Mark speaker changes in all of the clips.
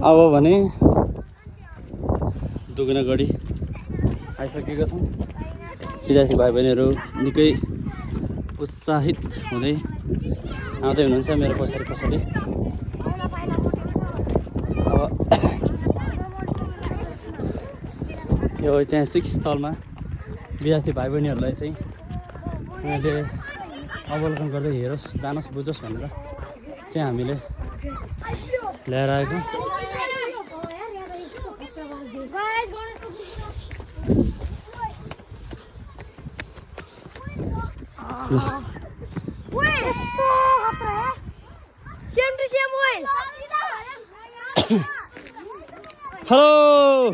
Speaker 1: अब भने दुगुनागढी आइसकेका छौँ। विद्यार्थी भाइ बहिनीहरू निकै उत्साहित हुँदै आउँदै हुनुहुन्छ मेरो पछाडि पछाडि। अब यो ऐतिहासिक स्थलमा विद्यार्थी भाइ बहिनीहरूलाई चाहिँ उनीहरूले अवलोकन गर्दै हेरोस्, जानोस्, बुझोस् भनेर चाहिँ हामीले ल्याएर आएको। हेलो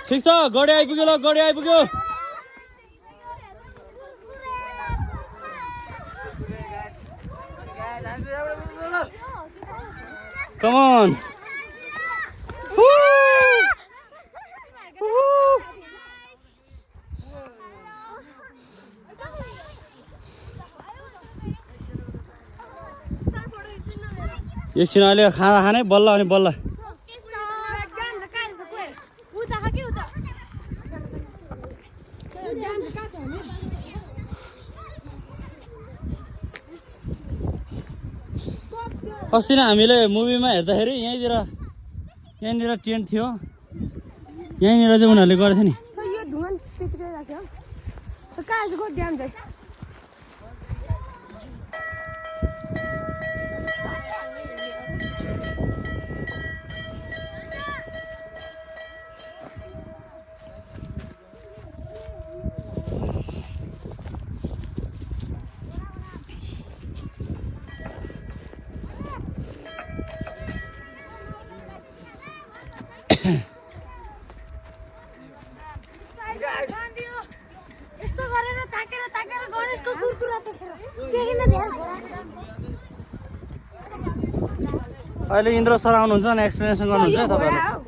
Speaker 1: ठिक छ, गडी आइपुग्यो। ल गडी आइपुग्यो। Come on. यो सिनाले खाना खानै बल्ल अनि बल्ल। अस्ति नै हामीले मुभीमा हेर्दाखेरि यहीँनिर टेन्ट थियो, यहीँनिर चाहिँ उनीहरूले गरेको थियो नि। अहिले इन्द्र सर आउनुहुन्छ अनि एक्सप्लेनेसन गर्नुहुन्छ तपाईँहरूले।